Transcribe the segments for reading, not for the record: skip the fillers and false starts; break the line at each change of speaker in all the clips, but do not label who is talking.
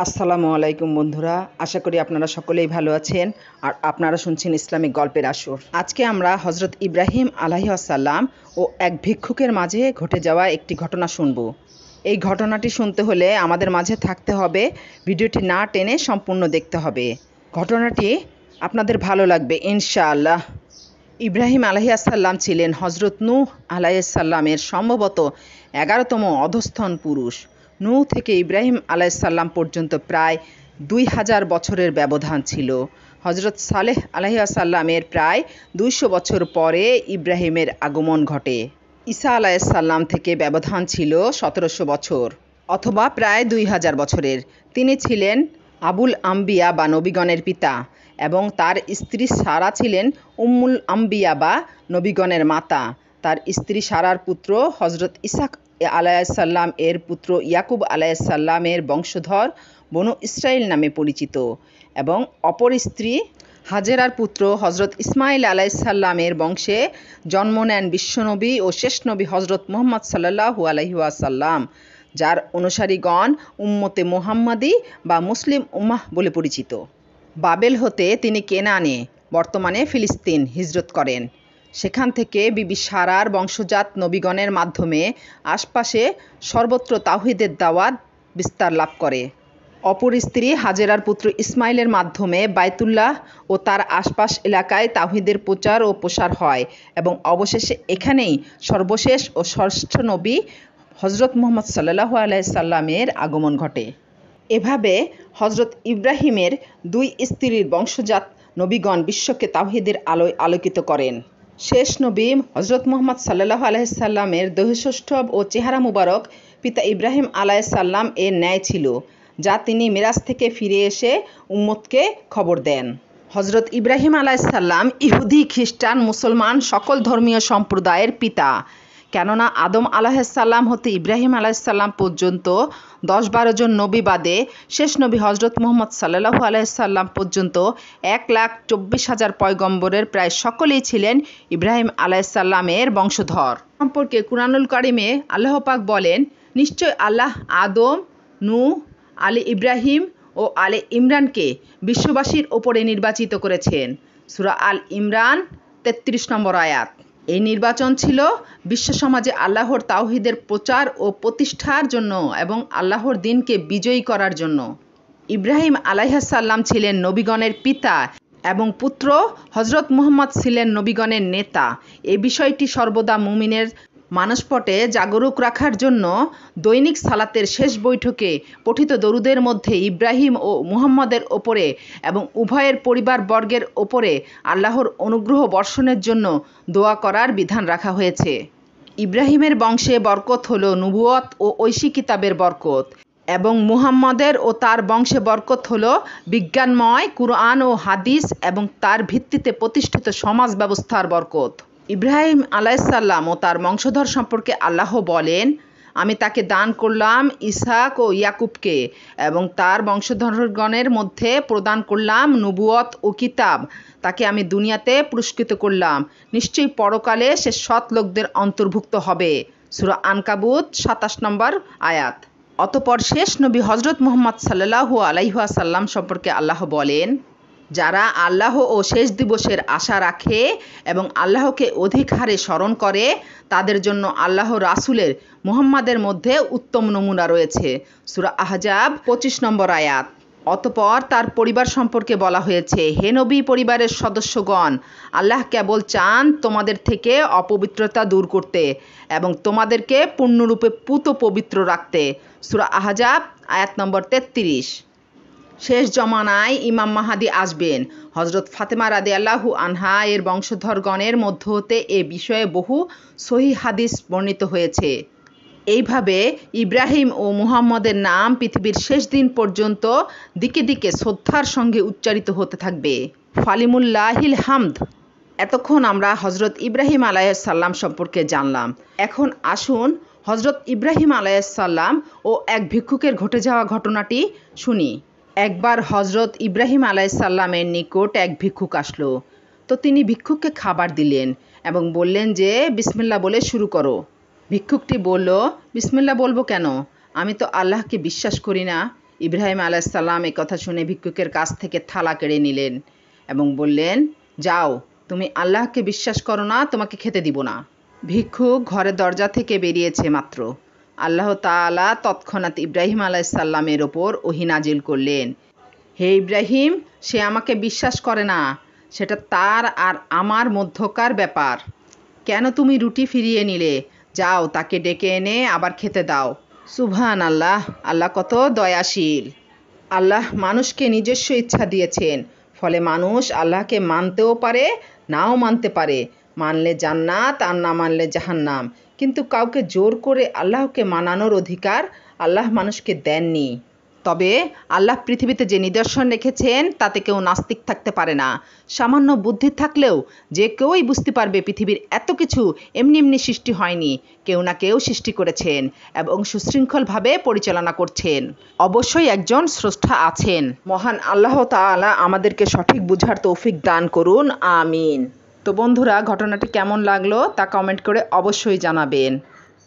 আসসালামু আলাইকুম বন্ধুরা, আশা করি আপনারা সকলেই ভালো আছেন আর আপনারা শুনছেন ইসলামিক গল্পের আসর। আজকে আমরা হজরত ইব্রাহিম আলাইহিসসালাম ও এক ভিক্ষুকের মাঝে ঘটে যাওয়া একটি ঘটনা শুনব। এই ঘটনাটি শুনতে হলে আমাদের মাঝে থাকতে হবে, ভিডিওটি না টেনে সম্পূর্ণ দেখতে হবে। ঘটনাটি আপনাদের ভালো লাগবে ইনশাআল্লাহ। ইব্রাহিম আলাইহিসসালাম ছিলেন হজরত নূহ আলাইহিসসালামের সম্ভবত 11তম অধস্তন পুরুষ। নূহ থেকে ইব্রাহিম আলাইহিসসালাম পর্যন্ত প্রায় 2000 বছরের ব্যবধান ছিল। হজরত সালেহ আলাইহিসসালামের প্রায় 200 বছর পরে ইব্রাহিমের আগমন ঘটে। ঈসা আলাইহিসসালাম থেকে ব্যবধান ছিল 1700 বছর অথবা প্রায় 2000 বছরের। তিনি ছিলেন আবুল আম্বিয়া বা নবীগণের পিতা এবং তার স্ত্রী সারা ছিলেন উম্মুল আম্বিয়া বা নবীগণের মাতা। তার স্ত্রী সারার পুত্র হজরত ইসাক আলাইহিসসালাম এর পুত্র ইয়াকুব আলাইহিসসালামের বংশধর বনু ইসরাইল নামে পরিচিত এবং অপর স্ত্রী হাজেরার পুত্র হজরত ইসমাইল আলাইহিসসালামের বংশে জন্ম নেন বিশ্বনবী ও শেষ নবী হজরত মুহাম্মদ সাল্লাল্লাহু আলাইহি ওয়াসাল্লাম, যার অনুসারীগণ উম্মতে মুহাম্মাদি বা মুসলিম উম্মাহ বলে পরিচিত। বাবেল হতে তিনি কেনানে বর্তমানে ফিলিস্তিন হিজরত করেন। সেখান থেকে বিবি সারার বংশজাত নবীগণের মাধ্যমে আশপাশে সর্বত্র তাওহীদের দাওয়াত বিস্তার লাভ করে। অপর স্ত্রী হাজেরার পুত্র ইসমাইলের মাধ্যমে বাইতুল্লাহ ও তার আশপাশ এলাকায় তাওহীদের প্রচার ও প্রসার হয় এবং অবশেষে এখানেই সর্বশেষ ও ষষ্ঠ নবী হজরত মুহাম্মদ সাল্লাল্লাহু আলাইহি সাল্লামের আগমন ঘটে। এভাবে হজরত ইব্রাহিমের দুই স্ত্রীর বংশজাত নবীগণ বিশ্বকে তাওহীদের আলোয় আলোকিত করেন। শেষ নবী হজরত মুহাম্মদ সাল্লাল্লাহু আলাইহি সাল্লামের দেহসৌষ্ঠব ও চেহারা মুবারক পিতা ইব্রাহিম আলাইহিসসালাম এর ন্যায় ছিল, যা তিনি মিরাজ থেকে ফিরে এসে উম্মতকে খবর দেন। হজরত ইব্রাহিম আলাইহিসসালাম ইহুদি, খ্রিস্টান, মুসলমান সকল ধর্মীয় সম্প্রদায়ের পিতা। কেননা আদম আলাইহিসসালাম হতে ইব্রাহিম আলাইহিসসালাম পর্যন্ত 10-12 জন নবী বাদে শেষ নবী হজরত মুহাম্মদ সাল্লাল্লাহু আলাইহিসসালাম পর্যন্ত 1,24,000 পয়গম্বরের প্রায় সকলেই ছিলেন ইব্রাহিম আলাইহিসসালামের বংশধর। সম্পর্কে কুরআনুল কারিমে আল্লাহ পাক বলেন, নিশ্চয় আল্লাহ আদম, নূহ, আলী ইব্রাহিম ও আলে ইমরানকে বিশ্ববাসীর ওপরে নির্বাচিত করেছেন। সূরা আল ইমরান 33 নম্বর আয়াত। এই নির্বাচন ছিল বিশ্ব সমাজে আল্লাহর তাওহীদের প্রচার ও প্রতিষ্ঠার জন্য এবং আল্লাহর দ্বীনকে বিজয়ী করার জন্য। ইব্রাহিম আলাইহিসসালাম ছিলেন নবীগণের পিতা এবং পুত্র হজরত মুহাম্মদ ছিলেন নবীগণের নেতা। এই বিষয়টি সর্বদা মুমিনের মানসপটে জাগরুক রাখার জন্য দৈনিক সালাতের শেষ বৈঠকে পঠিত দরুদের মধ্যে ইব্রাহিম ও মুহাম্মদের ওপরে এবং উভয়ের পরিবারবর্গের ওপরে আল্লাহর অনুগ্রহ বর্ষণের জন্য দোয়া করার বিধান রাখা হয়েছে। ইব্রাহিমের বংশে বরকত হল নবুয়ত ও ঐশী কিতাবের বরকত এবং মুহাম্মদের ও তার বংশে বরকত হল বিজ্ঞানময় কুরআন ও হাদিস এবং তার ভিত্তিতে প্রতিষ্ঠিত সমাজ ব্যবস্থার বরকত। ইব্রাহিম আলাইহিসসালাম ও তার বংশধর সম্পর্কে আল্লাহ বলেন, আমি তাকে দান করলাম ইসহাক ও ইয়াকুবকে এবং তার বংশধরগণের মধ্যে প্রদান করলাম নবুয়ত ও কিতাব। তাকে আমি দুনিয়াতে পুরস্কৃত করলাম, নিশ্চয়ই পরকালে সে সৎ লোকদের অন্তর্ভুক্ত হবে। সূরা আনকাবুত 27 নম্বর আয়াত। অতঃপর শেষ নবী হজরত মুহাম্মদ সাল্লাল্লাহু আলাইহি ওয়াসাল্লাম সম্পর্কে আল্লাহ বলেন, যারা আল্লাহ ও শেষ দিবসের আশা রাখে এবং আল্লাহকে অধিক হারে স্মরণ করে তাদের জন্য আল্লাহ রাসূলের মুহাম্মাদের মধ্যে উত্তম নমুনা রয়েছে। সূরা আহজাব 25 নম্বর আয়াত। অতঃপর তার পরিবার সম্পর্কে বলা হয়েছে, হে নবী পরিবারের সদস্যগণ, আল্লাহ কেবল চান তোমাদের থেকে অপবিত্রতা দূর করতে এবং তোমাদেরকে পূর্ণরূপে পুত পবিত্র রাখতে। সূরা আহজাব আয়াত নম্বর 33। শেষ জমানায় ইমাম মাহাদি আসবেন। হজরত ফাতেমা রাদিয়াল্লাহু আনহা এর বংশধরগণের মধ্য হতে এ বিষয়ে বহু সহিহ হাদিস বর্ণিত হয়েছে। এইভাবে ইব্রাহিম ও মুহাম্মদের নাম পৃথিবীর শেষ দিন পর্যন্ত দিকে দিকে শ্রদ্ধার সঙ্গে উচ্চারিত হতে থাকবে। ফালিমুল্লাহিল হামদ। এতক্ষণ আমরা হজরত ইব্রাহিম আলাইহিসসালাম সম্পর্কে জানলাম। এখন আসুন হজরত ইব্রাহিম আলাইহিসসালাম ও এক ভিক্ষুকের ঘটে যাওয়া ঘটনাটি শুনি। একবার হজরত ইব্রাহিম আলাইহিসসালামের নিকট এক ভিক্ষুক আসলো। তো তিনি ভিক্ষুককে খাবার দিলেন এবং বললেন যে বিসমিল্লাহ বলে শুরু করো। ভিক্ষুকটি বলল, বিসমিল্লাহ বলবো কেন? আমি তো আল্লাহকে বিশ্বাস করি না। ইব্রাহিম আলাইসাল্লাম এই কথা শুনে ভিক্ষুকের কাছ থেকে থালা কেড়ে নিলেন এবং বললেন, যাও, তুমি আল্লাহকে বিশ্বাস করো না, তোমাকে খেতে দিব না। ভিক্ষুক ঘরের দরজা থেকে বেরিয়েছে মাত্র আল্লাহ তাআলা তৎক্ষণাৎ ইব্রাহিম আলাইসাল্লামের ওপর ওহী নাজিল করলেন, হে ইব্রাহিম, সে আমাকে বিশ্বাস করে না, সেটা তার আর আমার মধ্যকার ব্যাপার। কেন তুমি রুটি ফিরিয়ে নিলে? যাও, তাকে ডেকে এনে আবার খেতে দাও। সুবহান আল্লাহ, আল্লাহ কত দয়াশীল। আল্লাহ মানুষকে নিজস্ব ইচ্ছা দিয়েছেন, ফলে মানুষ আল্লাহকে মানতেও পারে, নাও মানতে পারে। মানলে জান্নাত আর না মানলে জাহান্নাম। কিন্তু কাউকে জোর করে আল্লাহকে মানানোর অধিকার আল্লাহ মানুষকে দেননি। তবে আল্লাহ পৃথিবীতে যে নিদর্শন রেখেছেন তাতে কেউ নাস্তিক থাকতে পারে না। সামান্য বুদ্ধি থাকলেও যে কেউই বুঝতে পারবে পৃথিবীর এত কিছু এমনি এমনি সৃষ্টি হয়নি, কেউ না কেউ সৃষ্টি করেছেন এবং সুশৃঙ্খলভাবে পরিচালনা করছেন। অবশ্যই একজন স্রষ্টা আছেন। মহান আল্লাহ তাআলা আমাদেরকে সঠিক বুঝার তৌফিক দান করুন, আমিন। তো বন্ধুরা, ঘটনাটি কেমন লাগলো তা কমেন্ট করে অবশ্যই জানাবেন।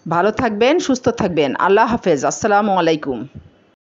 ভালো থাকবেন, সুস্থ থাকবেন। আল্লাহ হাফেজ। আসসালামু আলাইকুম।